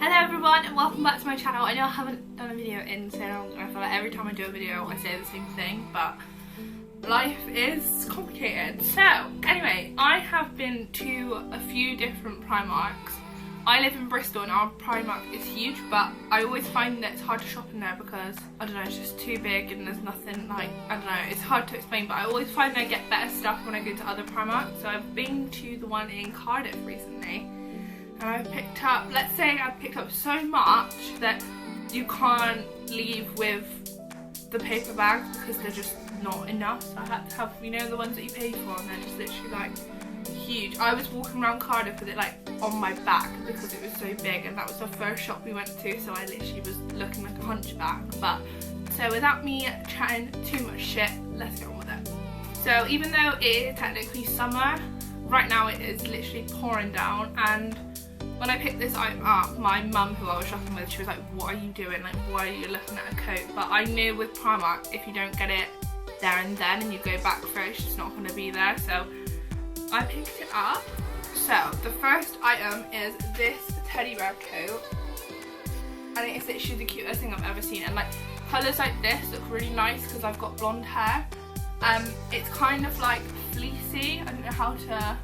Hello everyone and welcome back to my channel. I know I haven't done a video in so long and I feel like every time I do a video I say the same thing, but life is complicated. So anyway, I have been to a few different Primarks. I live in Bristol and our Primark is huge, but I always find that it's hard to shop in there because, I don't know, it's just too big and there's nothing like, I don't know, it's hard to explain, but I always find I get better stuff when I go to other Primarks. So I've been to the one in Cardiff recently. And I picked up, let's say I picked up so much that you can't leave with the paper bags because they're just not enough. So I had to have, you know, the ones that you pay for, and they're just literally like huge. I was walking around Cardiff with it like on my back because it was so big, and that was the first shop we went to, so I literally was looking like a hunchback. But so without me chatting too much shit, let's get on with it. So even though it is technically summer, right now it is literally pouring down, and when I picked this item up, my mum, who I was shopping with, she was like, what are you doing? Like, why are you looking at a coat? But I knew with Primark, if you don't get it there and then and you go back for it, it's just not going to be there. So I picked it up. So the first item is this teddy bear coat. And it is literally the cutest thing I've ever seen. And like, colours like this look really nice because I've got blonde hair. It's kind of like fleecy. I don't know how to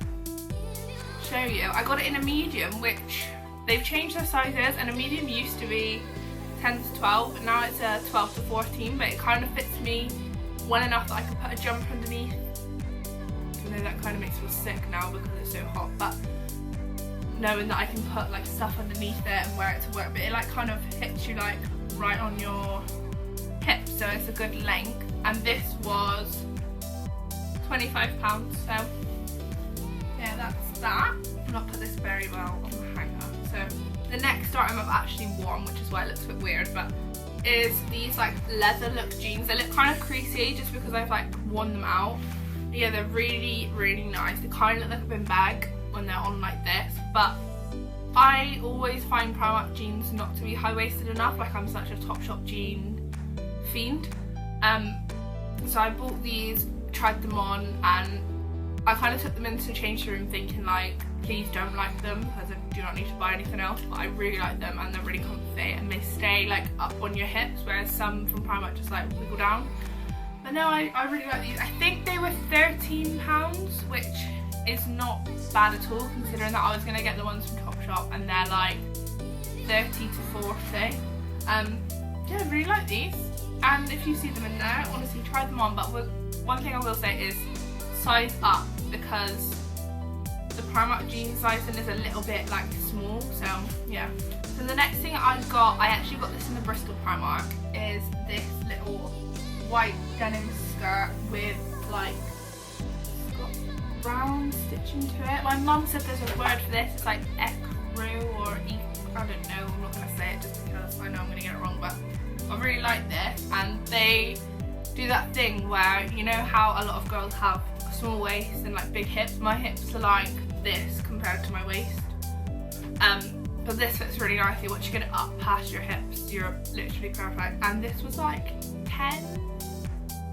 show you. I got it in a medium, which they've changed their sizes, and a medium used to be 10 to 12 and now it's a 12 to 14, but it kind of fits me well enough that I can put a jumper underneath. I know that kind of makes me sick now because it's so hot, but knowing that I can put like stuff underneath it and wear it to work, but it like kind of hits you like right on your hip, so it's a good length. And this was £25, so yeah, that's that. I've not put this very well on the hanger. So the next item I've actually worn, which is why it looks a bit weird, but is these like leather look jeans. They look kind of creasy just because I've like worn them out. But yeah, they're really, really nice. They kind of look like a bin bag when they're on like this, but I always find Primark jeans not to be high-waisted enough. Like, I'm such a Topshop jean fiend. So I bought these, tried them on, and I kind of took them into the change room thinking like, please don't like them because I do not need to buy anything else, but I really like them and they're really comfy and they stay like up on your hips, whereas some from Primark just like wiggle down. But no, I really like these. I think they were £13, which is not bad at all considering that I was going to get the ones from Topshop and they're like 30 to 40. Yeah, I really like these, and if you see them in there, honestly try them on. But one thing I will say is size up, because the Primark jean sizing is a little bit like small, so yeah. So the next thing I actually got this in the Bristol Primark, is this little white denim skirt with like, it's got brown stitching to it. My mum said there's a word for this, it's like ecru or I don't know, I'm not going to say it just because I know I'm going to get it wrong, but I really like this. And they do that thing where, you know how a lot of girls have a small waist and like big hips? My hips are like this compared to my waist. But this fits really nicely. Once you get it up past your hips, you're literally perfect. And this was like 10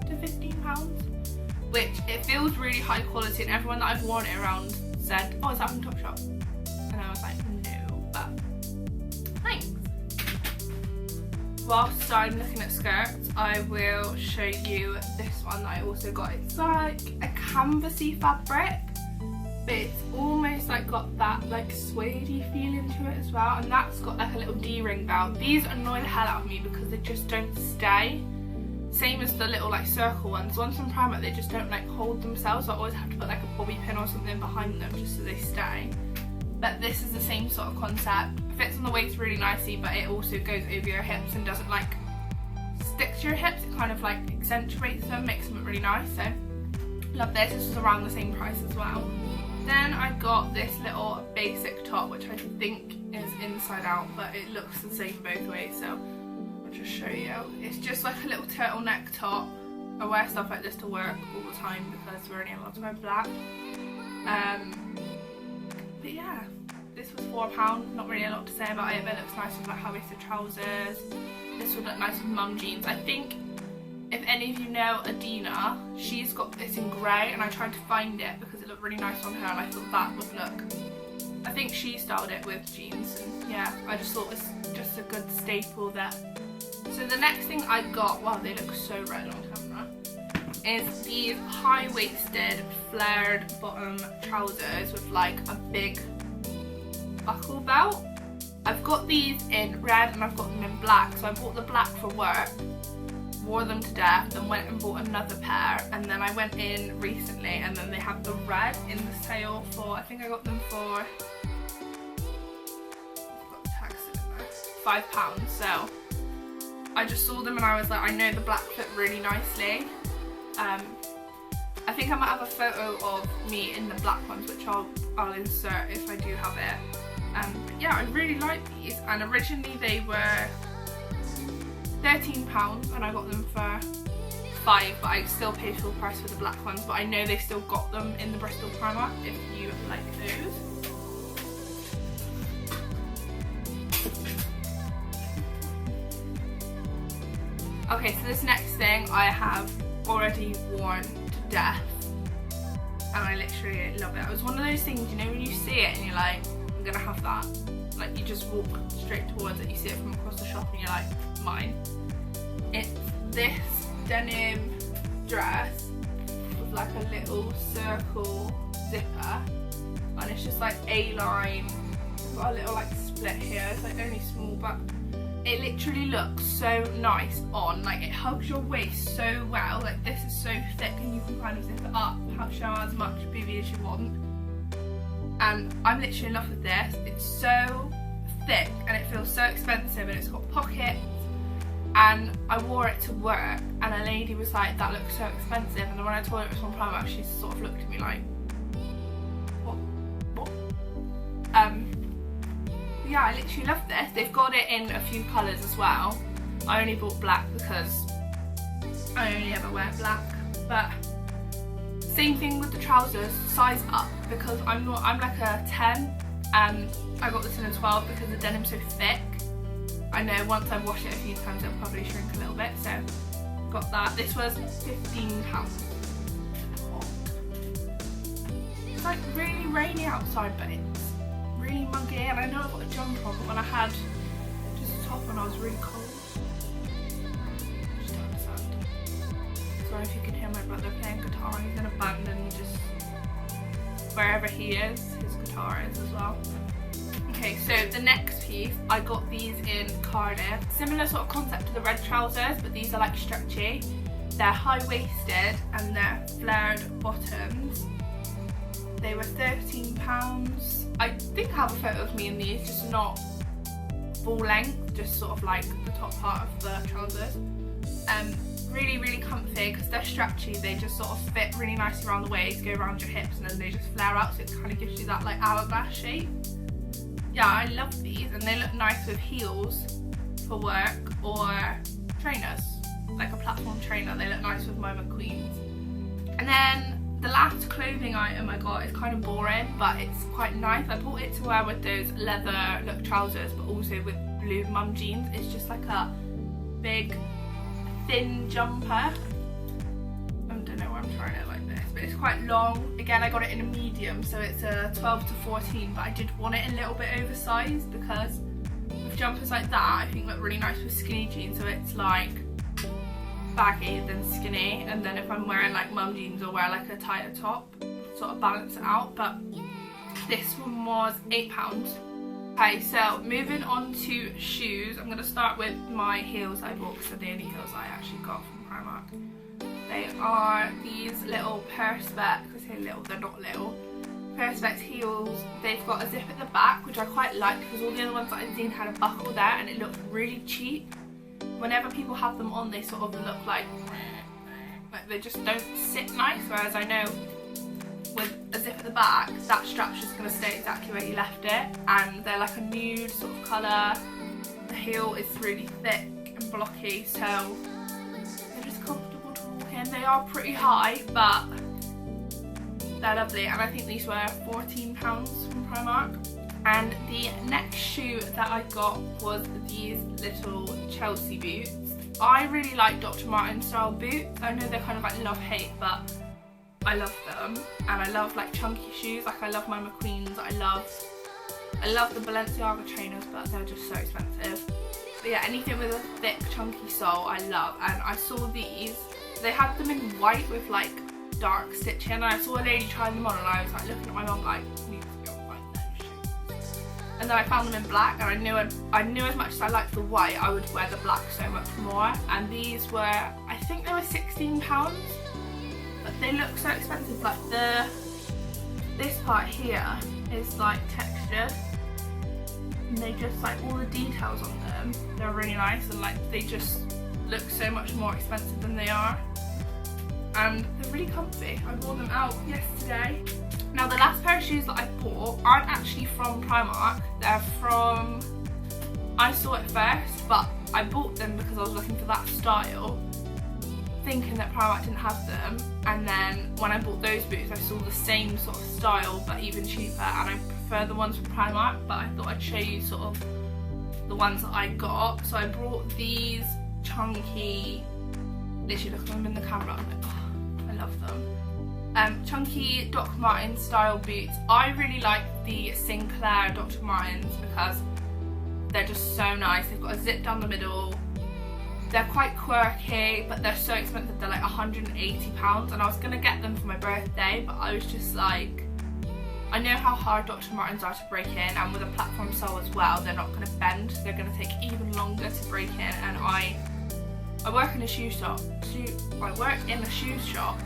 to 15 pounds, which it feels really high quality, and everyone that I've worn it around said, oh, is that from Topshop? And I was like, no, but thanks. Whilst I'm looking at skirts, I will show you this one that I also got. It's like a canvasy fabric, but it's almost like got that like suede-y feeling to it as well, and that's got like a little D-ring belt. These annoy the hell out of me because they just don't stay. Same as the little like circle ones. The ones from Primark, they just don't like hold themselves. I always have to put like a bobby pin or something behind them just so they stay. But this is the same sort of concept. It fits on the waist really nicely, but it also goes over your hips and doesn't like stick to your hips. It kind of like accentuates them, makes them look really nice. So love this. This was around the same price as well. Then I got this little basic top, which I think is inside out, but it looks the same both ways, so I'll just show you. It's just like a little turtleneck top. I wear stuff like this to work all the time because we're only allowed to wear black. But yeah, this was £4. Not really a lot to say about it, but it looks nice with like high-waisted trousers. This would look nice with mum jeans. I think if any of you know Adina, she's got this in grey, and I tried to find it because it looked really nice on her, and I thought that would look, I think she styled it with jeans, and yeah, I just thought it was just a good staple there. So the next thing I got, wow, they look so red on camera, is these high-waisted flared bottom trousers with like a big buckle belt. I've got these in red and I've got them in black, so I bought the black for work, wore them to death, then went and bought another pair, and then I went in recently and then they had the red in the sale for, I think I got them for £5, so I just saw them and I was like, I know the black fit really nicely. I think I might have a photo of me in the black ones, which I'll insert if I do have it. But yeah, I really like these, and originally they were £13 and I got them for £5, but I still paid full price for the black ones, but I know they still got them in the Bristol Primark if you like those. Okay, so this next thing I have already worn to death and I literally love it. It was one of those things, you know, when you see it and you're like, I'm gonna have that. Like, you just walk straight towards it, you see it from across the shop and you're like, mine. It's this denim dress with like a little circle zipper, and it's just like A-line, got a little like split here. It's like only small, but it literally looks so nice on. Like, it hugs your waist so well. Like, this is so thick and you can kind of zip it up, show as much booby as you want. And I'm literally in love with this. It's so thick and it feels so expensive, and it's got pockets, and I wore it to work and a lady was like, that looks so expensive, and then when I told her it was from Primark, she sort of looked at me like, what? Yeah, I literally love this. They've got it in a few colours as well. I only bought black because I only ever wear black, but same thing with the trousers, size up, because I'm like a 10 and I got this in a 12 because the denim's so thick. I know once I wash it a few times it'll probably shrink a little bit, so got that. This was £15. It's like really rainy outside, but it's really muggy, and I know I've got a jumper on, but when I had just a top on I was really cold. Just understand. Sorry if you can hear my brother playing guitar. He's in a band and just wherever he is, his guitar is as well. Okay, so the next piece, I got these in Cardiff. Similar sort of concept to the red trousers, but these are like stretchy. They're high-waisted and they're flared bottoms. They were £13. I think I have a photo of me in these, just not full length, just sort of like the top part of the trousers. Really, really comfy because they're stretchy. They just sort of fit really nicely around the waist, go around your hips, and then they just flare out, so it kind of gives you that like hourglass shape. Yeah, I love these, and they look nice with heels for work or trainers, like a platform trainer. They look nice with my McQueens. And then the last clothing item I got is kind of boring, but it's quite nice. I bought it to wear with those leather look trousers, but also with blue mum jeans. It's just like a big thin jumper. I don't know why I'm trying it like this, but it's quite long. Again, I got it in a medium, so it's a 12 to 14, but I did want it a little bit oversized because with jumpers like that I think look really nice with skinny jeans, so it's like baggy then skinny, and then if I'm wearing like mum jeans or wear like a tighter top, sort of balance it out. But this one was £8. Okay, so moving on to shoes, I'm going to start with my heels I bought because they're the only heels I actually got from Primark. They are these little Perspex, I say little, they're not little, Perspex heels. They've got a zip at the back, which I quite like because all the other ones that I've seen had a buckle there and it looked really cheap. Whenever people have them on, they sort of look like they just don't sit nice, whereas I know with a zip at the back, that strap's just going to stay exactly where you left it, and they're like a nude sort of colour. The heel is really thick and blocky, so they're just comfortable to walk in. They are pretty high, but they're lovely, and I think these were £14 from Primark. And the next shoe that I got was these little Chelsea boots. I really like Dr. Martin style boots. I know they're kind of like love-hate, but I love them, and I love like chunky shoes. Like I love my McQueens, I love I love the Balenciaga trainers, but they're just so expensive. But yeah, anything with a thick, chunky sole, I love. And I saw these. They had them in white with like dark stitching, and I saw a lady trying them on, and I was like looking at my mum like, need to be on white then. And then I found them in black, and I knew as much as I liked the white, I would wear the black so much more. And these were, I think they were £16, but they look so expensive. Like this part here is like textured, and they just like all the details on them, they're really nice, and like they just look so much more expensive than they are. And they're really comfy. I wore them out yesterday. Now the last pair of shoes that I bought aren't actually from Primark. They're from, I saw it first, but I bought them because I was looking for that style, thinking that Primark didn't have them. And then when I bought those boots, I saw the same sort of style but even cheaper, and I prefer the ones from Primark, but I thought I'd show you sort of the ones that I got. So I brought these chunky, literally look at them in the camera, I'm like, oh, I love them. Chunky Dr. Martens style boots. I really like the Sinclair Dr. Martens because they're just so nice. They've got a zip down the middle. They're quite quirky, but they're so expensive. They're like £180, and I was gonna get them for my birthday, but I was just like, I know how hard Dr. Martens are to break in, and with a platform sole as well, they're not gonna bend. They're gonna take even longer to break in, and I work in a shoe shop. I work in a shoe shop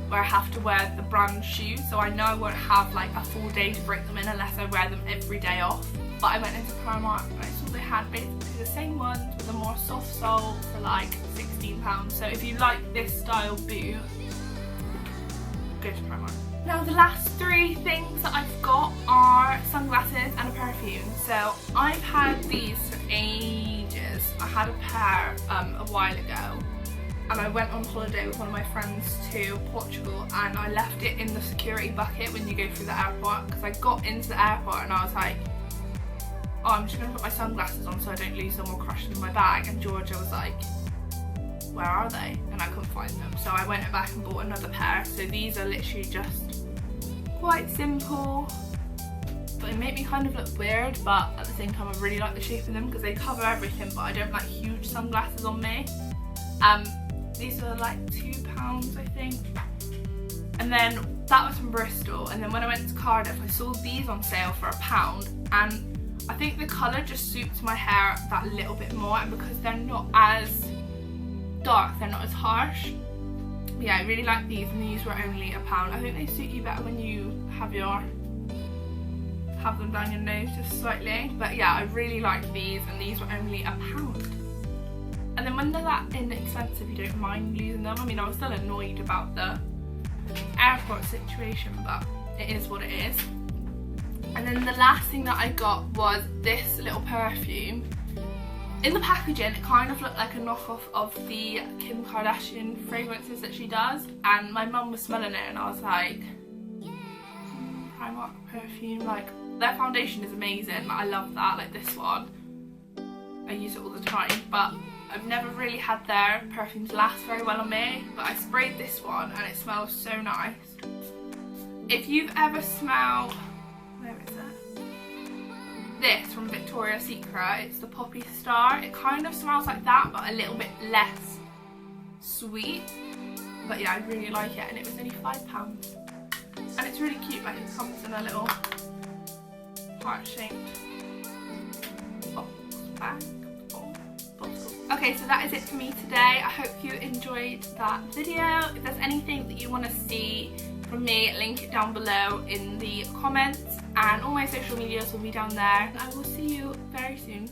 where I have to wear the brand shoes, so I know I won't have like a full day to break them in unless I wear them every day off. But I went into Primark and I saw they had basically the same ones with a more soft sole for like £16. So if you like this style boot, go to Primark. Now the last three things that I've got are sunglasses and a perfume. So I've had these for ages. I had a pair a while ago, and I went on holiday with one of my friends to Portugal, and I left it in the security bucket when you go through the airport, because I got into the airport and I was like, oh, I'm just going to put my sunglasses on so I don't lose them or crush them in my bag, and Georgia was like, where are they? And I couldn't find them, so I went back and bought another pair. So these are literally just quite simple, but they make me kind of look weird, but at the same time I really like the shape of them because they cover everything, but I don't like huge sunglasses on me. These are like £2 I think. And then that was from Bristol, and then when I went to Cardiff I saw these on sale for £1, and I think the colour just suits my hair that little bit more, and because they're not as dark, they're not as harsh. But yeah, I really like these, and these were only £1. I think they suit you better when you have them down your nose just slightly. But yeah, I really like these, and these were only £1. And then when they're that inexpensive, you don't mind losing them. I mean, I was still annoyed about the airport situation, but it is what it is. And then the last thing that I got was this little perfume. In the packaging, it kind of looked like a knockoff of the Kim Kardashian fragrances that she does, and my mum was smelling it and I was like, Primark perfume, like their foundation is amazing, like, I love that, like this one, I use it all the time, but I've never really had their perfumes last very well on me. But I sprayed this one and it smells so nice. If you've ever smelled, where is it? This from Victoria's Secret, it's the Poppy Star. It kind of smells like that, but a little bit less sweet. But yeah, I really like it, and it was only £5. And it's really cute, like it comes in a little heart-shaped box bag. Okay, so that is it for me today. I hope you enjoyed that video. If there's anything that you want to see from me, link it down below in the comments, and all my social medias will be down there. And I will see you very soon.